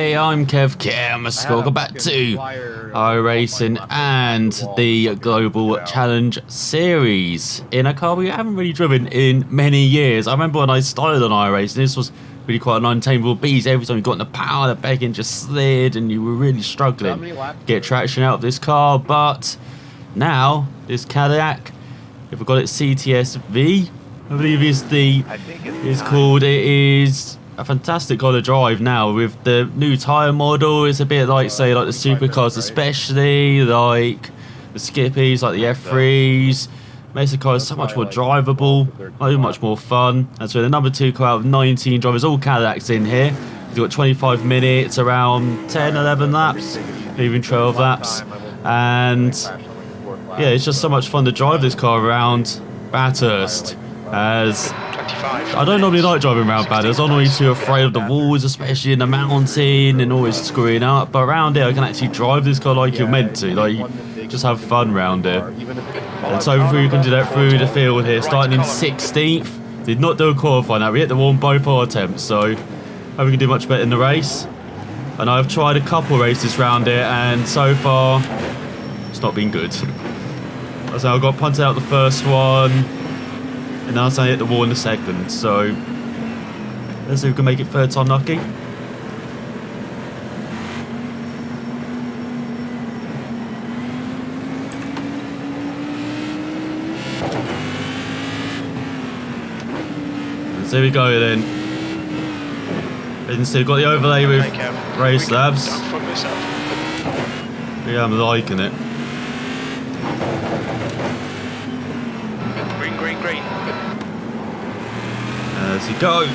Hey, I'm Kev Camus. Welcome back to iRacing and the Global Challenge Series in a car we haven't really driven in many years. I remember when I started on iRacing, this was really quite an untamable beast. Every time you got in the power, the back end just slid and you were really struggling to get traction out of this car. But now, this Cadillac, if we got it CTS-V, I believe it's called. It is a fantastic car to drive now with the new tyre model. It's a bit like, say, like the supercars, especially like the Skippies, like the F3s. Makes the car so much more drivable, much more fun. And so the number 2 car out of 19 drivers, all Cadillacs in here. You've got 25 minutes, around 10, 11 laps, even 12 laps. And yeah, it's just so much fun to drive this car around Bathurst. As I don't normally like driving around Bathurst. I'm always too afraid of the walls, especially in the mountain, and always screwing up. But around here, I can actually drive this car like you're meant to. Like, just have fun around here. And so we can do that through the field here, starting in 16th. Did not do a qualifying now. We hit the wall on both our attempts, so hope we can do much better in the race. And I've tried a couple races around here, and so far, it's not been good. So I got punted out the first one. And now I hit the wall in the second, so let's see if we can make it third time lucky. So here we go then. And so we've got the overlay with race labs. Yeah, I'm liking it. Green. As you go.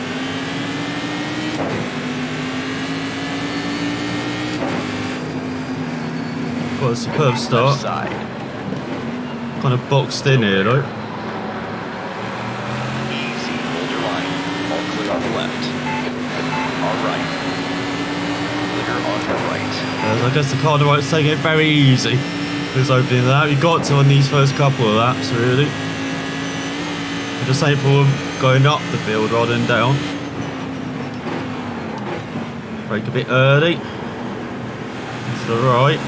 Got a superb start. Kind of boxed in here, though. Easy, hold your line. All clear on the left. All right. Clear on the right. I guess the car on the right's taking it very easy. This opening lap. You got to on these first couple of laps, really. Just aim for them going up the field rather than down. Brake a bit early. That's alright.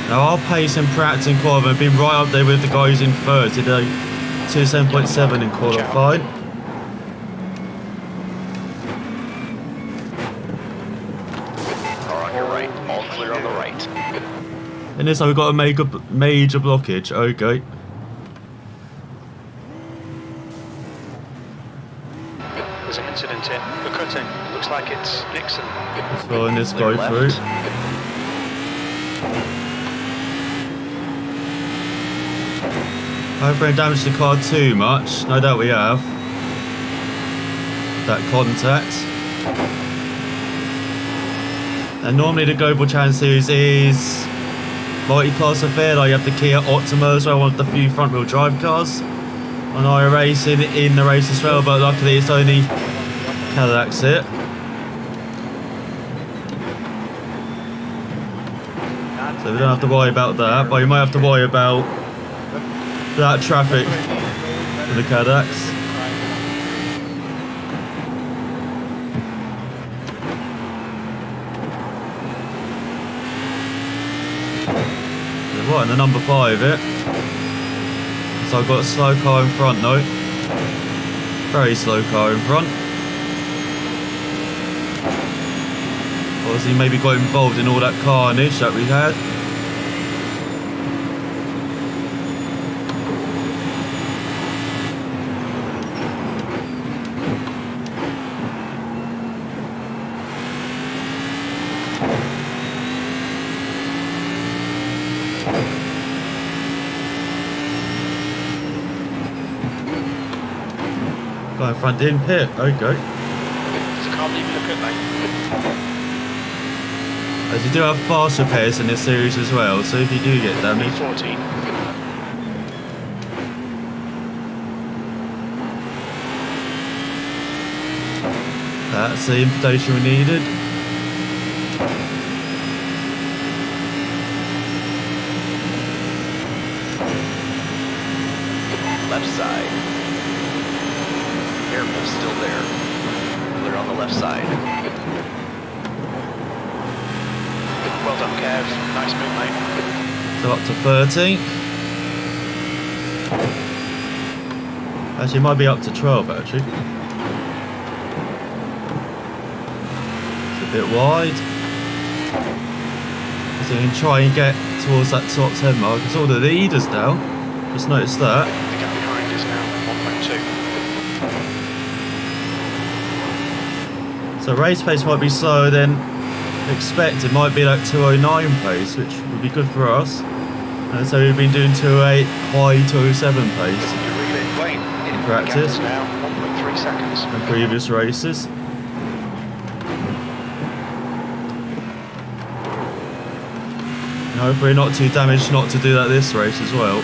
Now our pace in practice and qualifying have been right up there with the guys in third. Did a 2:7.7 in qualifying. Car on your right. All clear on the right. And this time we've got a major blockage. Okay. There's an incident here. We're cutting. Looks like it's Nixon. Let's find this guy through. I hope we don't damage the car too much. No doubt we have. That contact. And normally the Global Challenge Series is multi-class affair. Like you have the Kia Optima as well, one of the few front-wheel drive cars on iRacing in the race as well, but luckily it's only Cadillac's it. So we don't have to worry about that, but you might have to worry about that traffic for the Cadillacs. Right, and the number 5 it. So I've got a slow car in front though. Very slow car in front. Obviously maybe got involved in all that carnage that we had. Guy in front in pit, okay. There's a car leaving the pit lane. As you do have fast repairs in this series as well, so if you do get damaged. 14. That's the invitation we needed. Left side. Careful, still there. Clear on the left side. Kev. Nice move, mate. So up to 13th. Actually, it might be up to 12 actually. It's a bit wide. So you can try and get towards that top 10 mark. It's all the leaders now. Just noticed that. The gap behind is now 1.2. So race pace might be slower than expected. Might be like 209 pace, which would be good for us. And so we've been doing 208, high 207 pace You're really playing in practice now 1.3 seconds. in previous races. And hopefully not too damaged not to do that this race as well.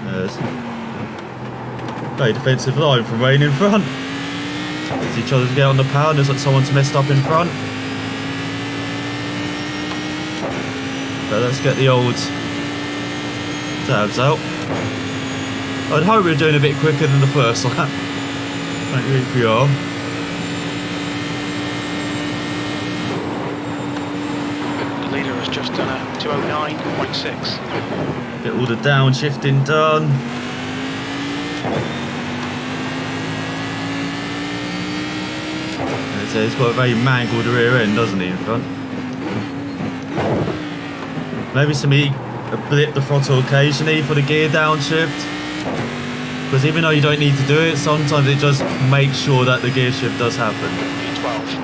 There's very defensive line from Wayne in front. As each other to get on the power, and there's like someone's messed up in front. But let's get the old tabs out. I'd hope we were doing a bit quicker than the first lap. I don't think we are. The leader has just done a 209.6. Get all the downshifting done. So he's got a very mangled rear end, doesn't he, in front? Maybe somebody blip the throttle occasionally for the gear downshift. Because even though you don't need to do it, sometimes it just makes sure that the gear shift does happen. P12.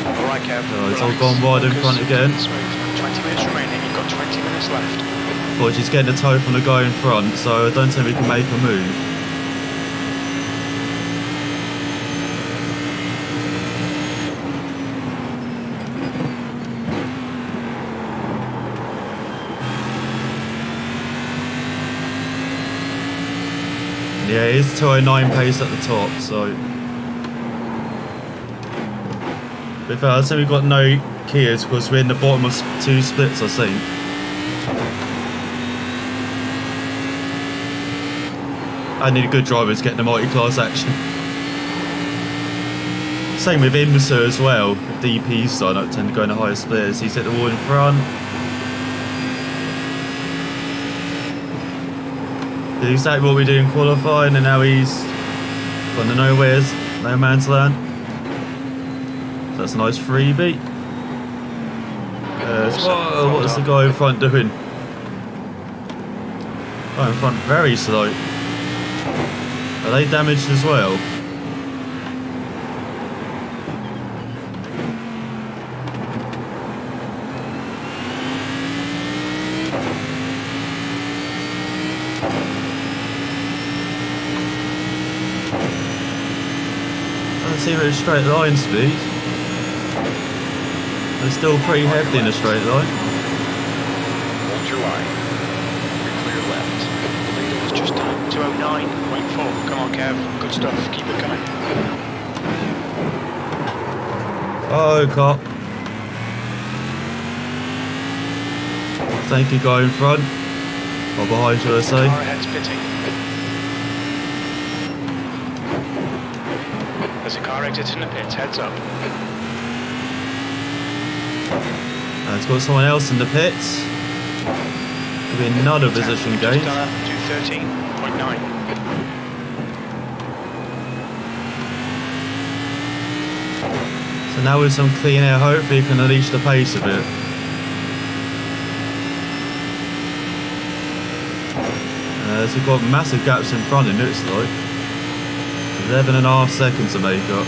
Alright, Kev. So it's all gone wide in front again. Smooth. 20 minutes remaining. You've got 20 minutes left. But she's getting a toe from the guy in front, so I don't think we can make a move. Yeah, it is 209 pace at the top, so. But I'd say we've got no Kias because we're in the bottom of two splits, I think. I need a good driver to get the multi-class action. Same with IMSA as well. DP side, I tend to go in the higher splitters. He's hit the wall in front. Did exactly what we do in qualifying, and now he's gone to nowheres, no man's land. So that's a nice freebie. What is the guy in front doing? Guy in front very slow. Are they damaged as well? I don't see a straight line speed. They're still pretty hefty in a straight line. Hold your line. You're clear left. The leader has just done 209.4. Come on, Kev. Good stuff. Keep it coming. Oh, cop. Thank you, guy in front. Or behind, should I say. Car ahead's pitting. There's a car exiting the pits. Heads up. And it's got someone else in the pits. Could be another position gain. 213.9. So now with some clean air, hopefully you can unleash the pace a bit. So we've got massive gaps in front, it looks like. 11.5 seconds to make up.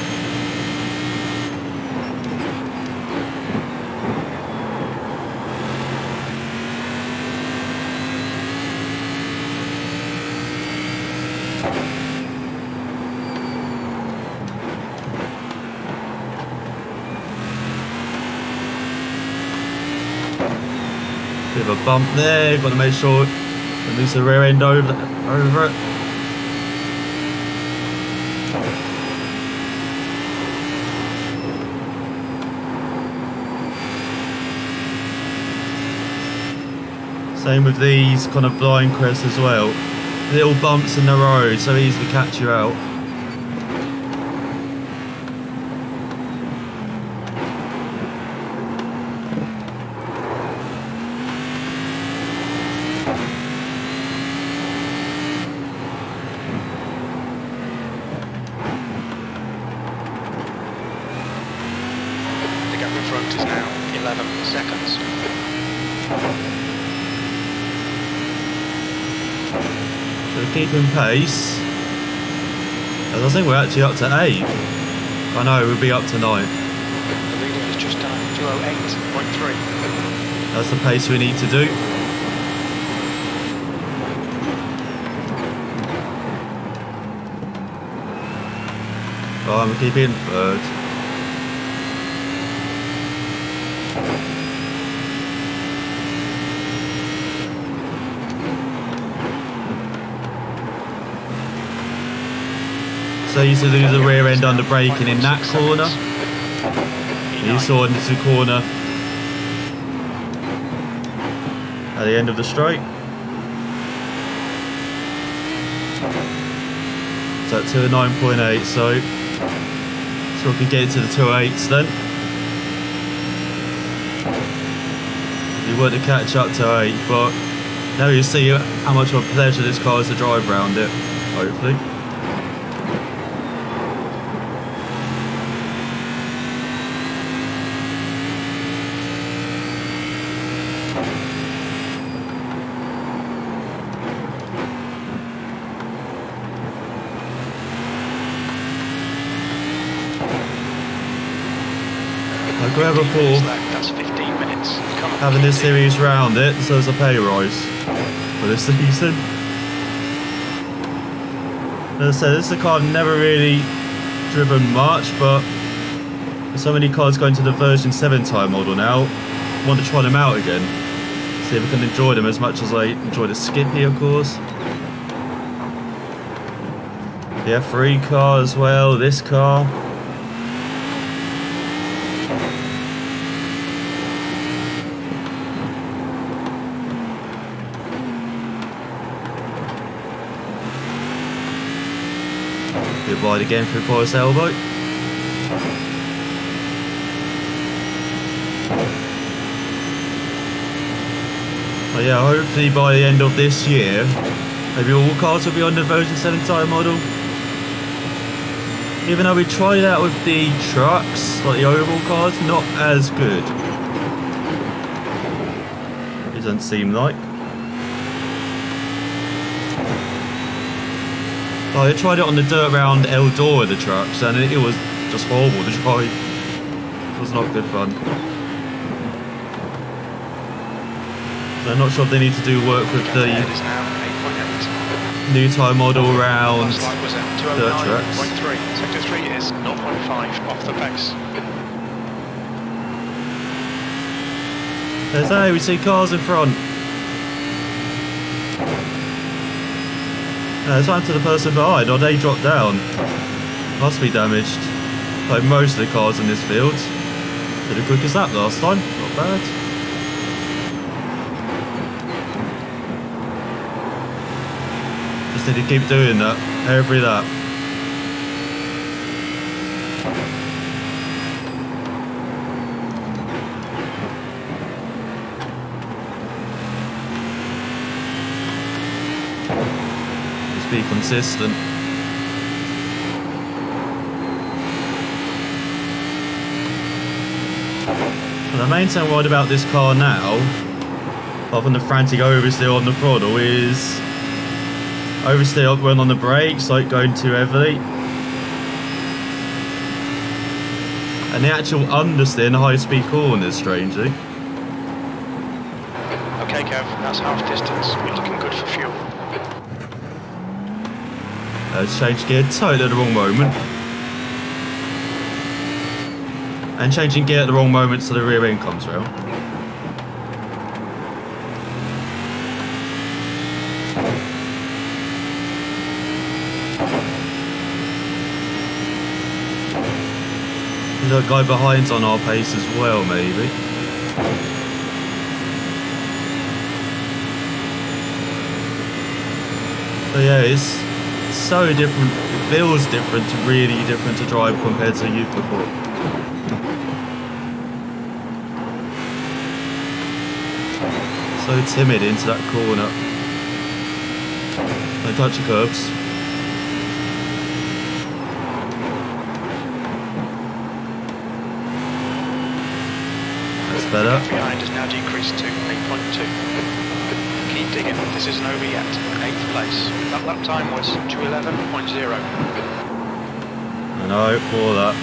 Bit of a bump there, got to make sure it moves the rear end over it. Same with these kind of blind crests as well. little bumps in the road, so easy to catch you out. The gap in front is now 11 seconds. So we're keeping pace. As I think we're actually up to 8. I know, we'll be up to 9. The leader is just done 208.3. That's the pace we need to do. Oh, I'm keeping 3rd. So you used to do the rear end under braking in that corner. You saw into the corner at the end of the straight. So at 209.8, so we can get it to the 2.8s then. You want to catch up to 8, but now you see how much of a pleasure this car is to drive around it, hopefully. Like whoever thought That's 15 minutes. Come on, having this series round it, so there's a pay rise for this season. As I said, this is a car I've never really driven much, but with so many cars going to the version 7 type model now, I want to try them out again. See if I can enjoy them as much as I enjoy the Skippy, of course. The F3 car as well, this car. Good wide again through Forest Elbow. But yeah, hopefully by the end of this year, maybe all cars will be on the version 7 type model. Even though we tried it out with the trucks, like the oval cars, not as good. It doesn't seem like. I tried it on the dirt round Eldor of the trucks, and it was just horrible to drive. It was not good fun. So I'm not sure if they need to do work with the new tyre model round dirt trucks. Sector 3 is 0.5 off the pace. There's A, we see cars in front. It's time to the person behind, or they dropped down. Must be damaged. Like most of the cars in this field. Did as quick as that last time, not bad. Just need to keep doing that, every lap. Be consistent. Well, the main thing I'm worried about this car now, apart from the frantic oversteer on the throttle, is oversteer when on the brakes, like going too heavily, and the actual understeer in the high-speed corners, strangely. Okay, Kev, that's half distance. You're looking good for fuel. Change gear totally at the wrong moment. And changing gear at the wrong moment so the rear end comes round. There's a guy behind's on our pace as well, maybe. But yeah, it's so different. It feels different, really different to drive compared to Ute before. So timid into that corner. Don't touch the curbs. That's better. Behind has now decreased to 8.2. Keep digging. This isn't over yet. 8th place. That lap time was 2:11.0. I know, for that.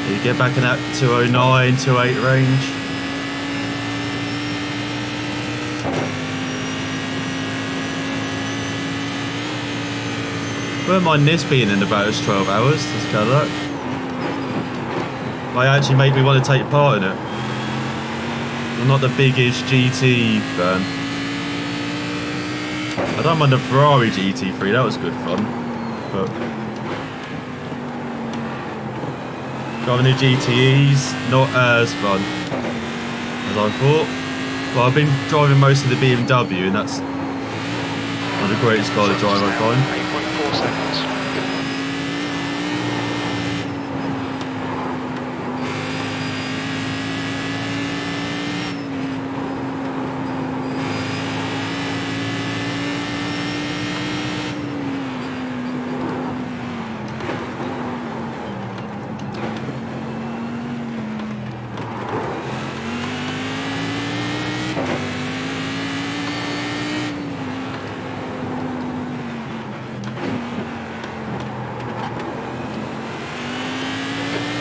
You get back in that 209, 28 range. Wouldn't mind this being in about 12 hours, this Cadillac. Might actually make me want to take part in it. I'm not the biggest GT fan. I don't mind the Ferrari GT3, that was good fun. But driving the GTEs, not as fun as I thought. But I've been driving most of the BMW, and that's one of the greatest car to drive, I find. 8.4 seconds.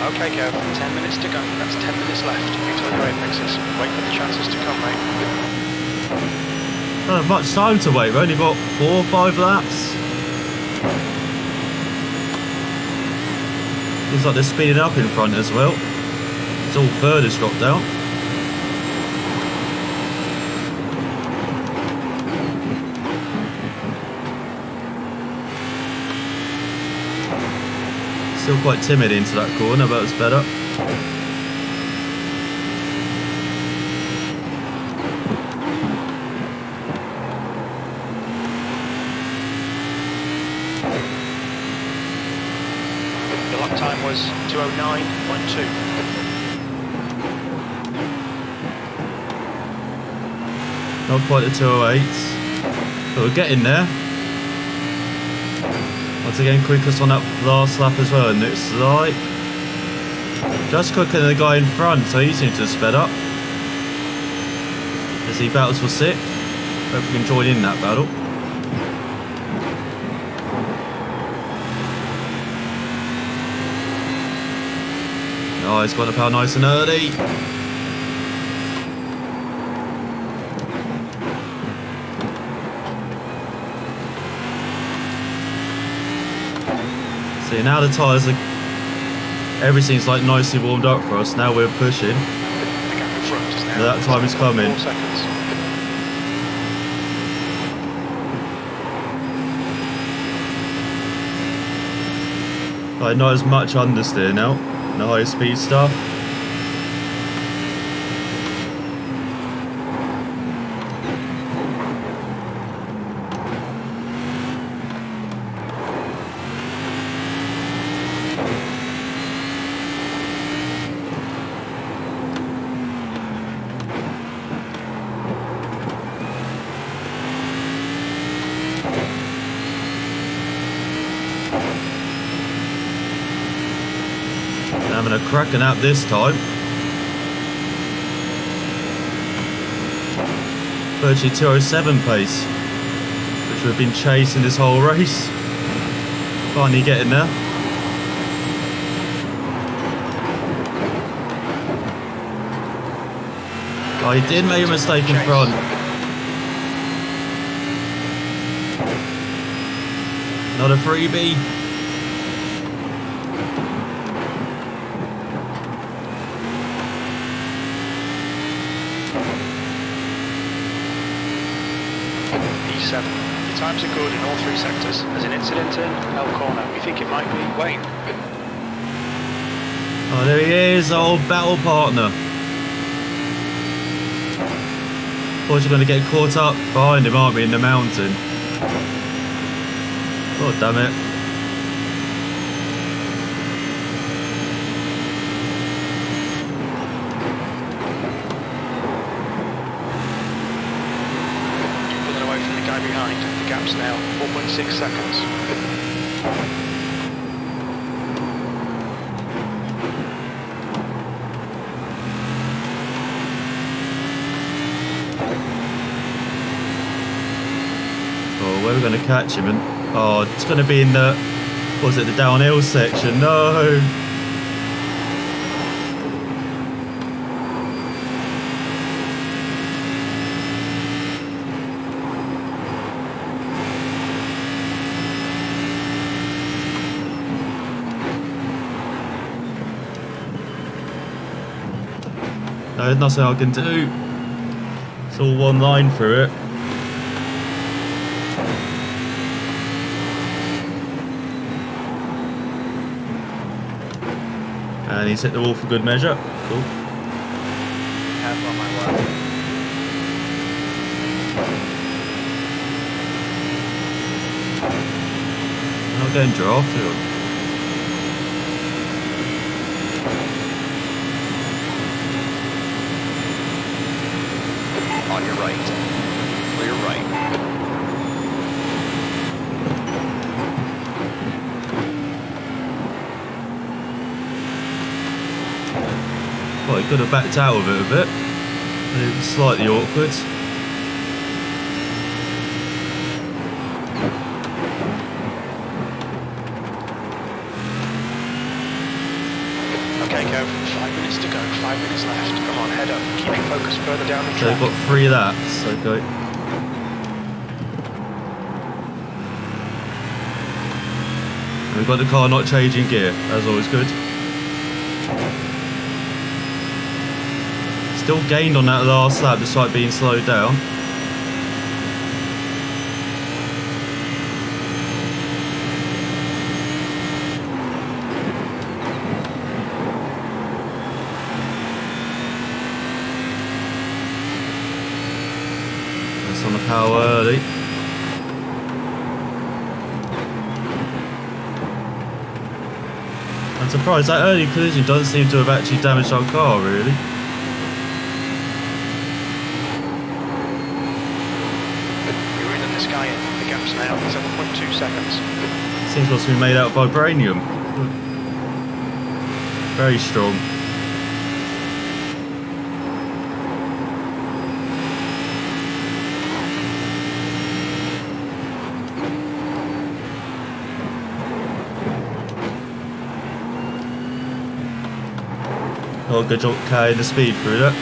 Okay, Kev, 10 minutes to go. That's 10 minutes left. Until your apexes. Wait for the chances to come, mate. Not much time to wait, we've only got 4 or 5 laps. Looks like they're speeding up in front as well. It's all third has dropped down. Still quite timid into that corner, but it's better. The lap time was 2:09.2. Not quite the 208s, but we're getting there. Once again, quickest on that last lap as well, and it's like just quicker than the guy in front, so he seems to have sped up as he battles for 6th. Hope we can join in that battle. Oh, he's got up out nice and early. See, now the tyres are... everything's like nicely warmed up for us. Now we're pushing. The gap in front is now That time is coming. 4 seconds. Like, not as much understeer now. The high speed stuff. Having a cracking out this time. Virtually 207 pace, which we've been chasing this whole race. Finally getting there. Oh, he did make a mistake in front. Not a freebie. E7. Your times are good in all 3 sectors. There's an incident in L corner. We think it might be Wayne. Oh, there he is, our old battle partner. Or you're going to get caught up behind him, aren't we, in the mountain? Oh, damn it. Pulling away from the guy behind. The gap's now 4.6 seconds. Where are we going to catch him? And oh, it's going to be in the, what was it, the downhill section? No! No, there's nothing I can do. It's all one line through it. And he's hit the wall for good measure. Cool. Half on my left. I'm not getting drafted. On your right. Clear right. Well, he could have backed out of it a bit. It was slightly awkward. Okay, Kev, 5 minutes to go, 5 minutes left. Come on, head up. Keep your focus further down the So track. they've got 3 laps, okay. And we've got the car not changing gear, that's always good. Still gained on that last lap despite being slowed down. That's on the power early. I'm surprised that early collision doesn't seem to have actually damaged our car, really. The gap's now 7.2 seconds. Seems to be made out of vibranium. Very strong. Oh, good job carrying the speed through that.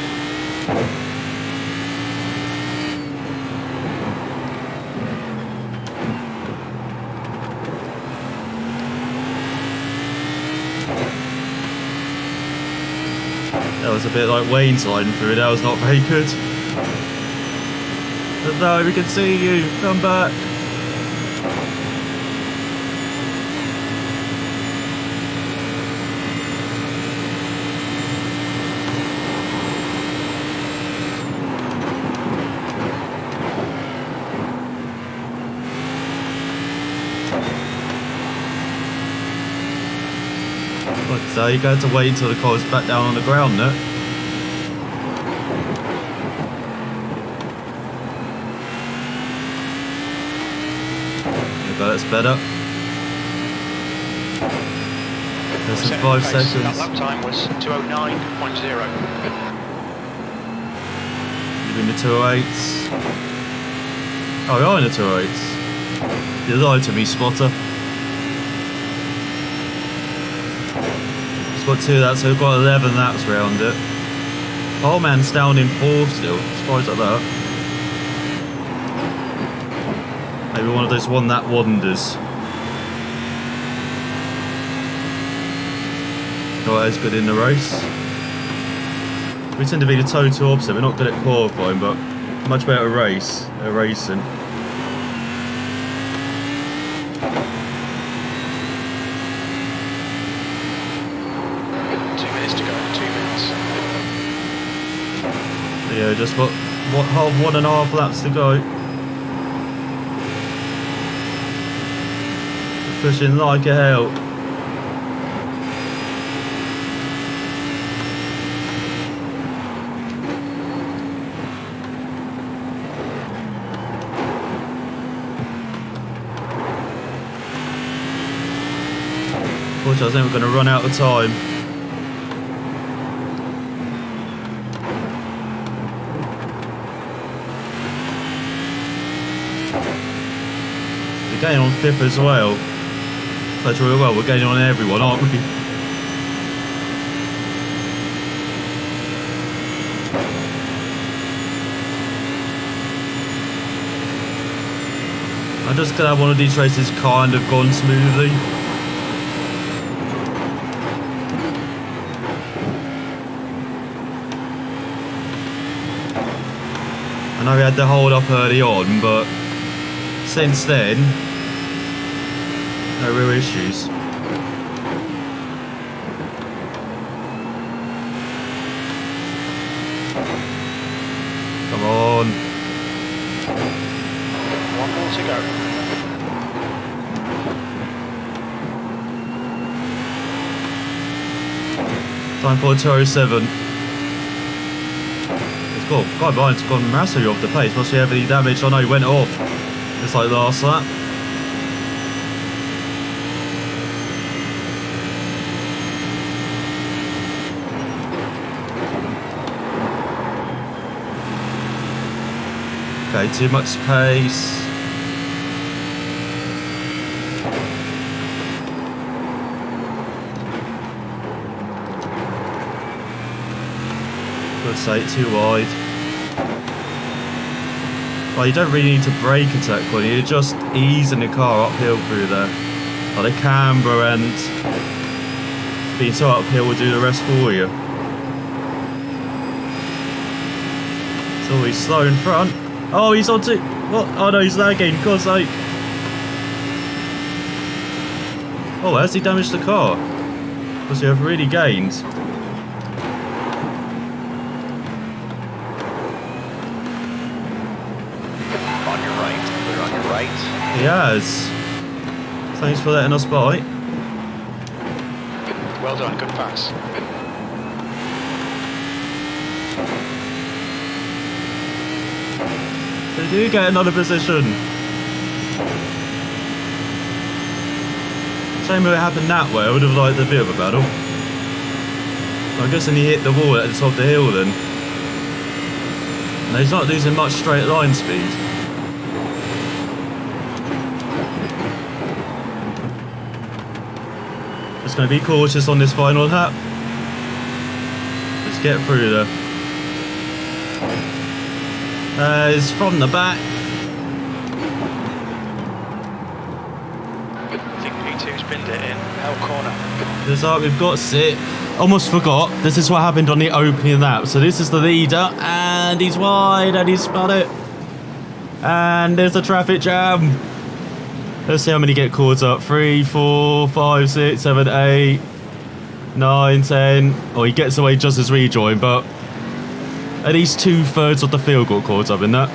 That was a bit like Wayne sliding through. That was not very good. But no, we can see you. Come back. So you're going to wait until the car's back down on the ground now. Okay, that's better. There's some 5 seconds. That lap time was 2:09.0. You're in the 208s. Oh, you're in the 208s. You lied to me, spotter. Got 2 laps, so we've got 11 laps round it. Oh man's down in 4th still. Surprised at that. Maybe one of those 1 lap wonders. Not as good in the race. We tend to be the total opposite. We're not good at qualifying, but much better racing. Yeah, just got 1.5 laps to go. Pushing like hell. Unfortunately, I think we're going to run out of time. We're getting on 5th as well. That's really well, we're getting on everyone, aren't we? I'm just glad one of these races kind of gone smoothly. I know we had to hold up early on, but since then, no real issues. Come on. One more to go. Time for 207. God, mine's gone massively off the pace. Must be heavily damaged. I know he went off. Just like last lap. Okay, too much pace. Good sight, too wide. Well, you don't really need to brake at that corner, you're just easing the car uphill through there. Like the camber and being so uphill will do the rest for you. So he's slow in front. Oh, he's on to... What? Oh no, he's lagging, God's sake. Oh, has he damaged the car? Because you have really gained. He has. Thanks for letting us by. Well done, good pass. They do get another position. Same if it happened that way, I would have liked a bit of a battle. I'm guessing he hit the wall at the top of the hill then. No, he's not losing much straight line speed. Just going to be cautious on this final lap. Let's get through there. It's from the back. I think P2's pinned it in. L corner. This up, we've got sit. Almost forgot. This is what happened on the opening lap. So this is the leader, and he's wide, and he's spun it. And there's a traffic jam. Let's see how many get caught up. 3, 4, 5, 6, 7, 8, 9, 10. Oh, he gets away just as we join, but at least 2/3 of the field got caught up in that.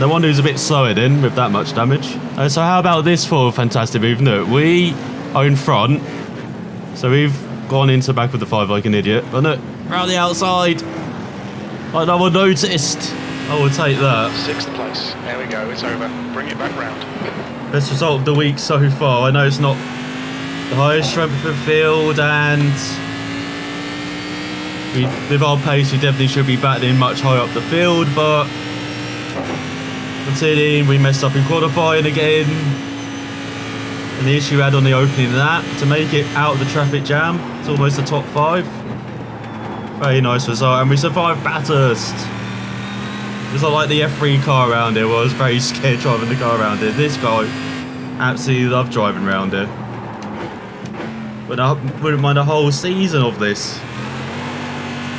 No wonder he's a bit slower then with that much damage. So how about this for a fantastic move? No, we are in front. So we've gone into back with the 5 like an idiot. But look, around the outside. Like no one noticed. I will take that. 6th place. There we go, it's over. Bring it back round. Best result of the week so far. I know it's not the highest strength of the field, and with our pace we definitely should be battling much higher up the field, but considering we messed up in qualifying again and the issue we had on the opening lap, to make it out of the traffic jam, it's almost the top 5. Very nice result, and we survived Bathurst. It's not like the F3 car around here, where I was very scared driving the car around here. This guy absolutely loved driving around here. But I wouldn't mind a whole season of this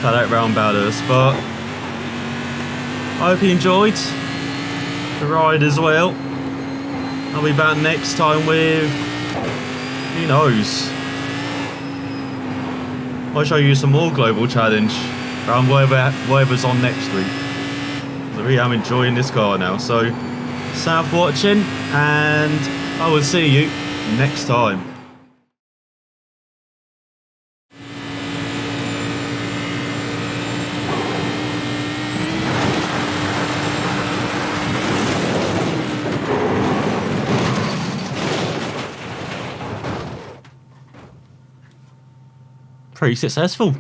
Cadillac round Bathurst, but I hope you enjoyed the ride as well. I'll be back next time with, who knows, I'll show you some more global challenge around whatever's on next week. I really am enjoying this car now. So, thanks for watching, and I will see you next time. Pretty successful.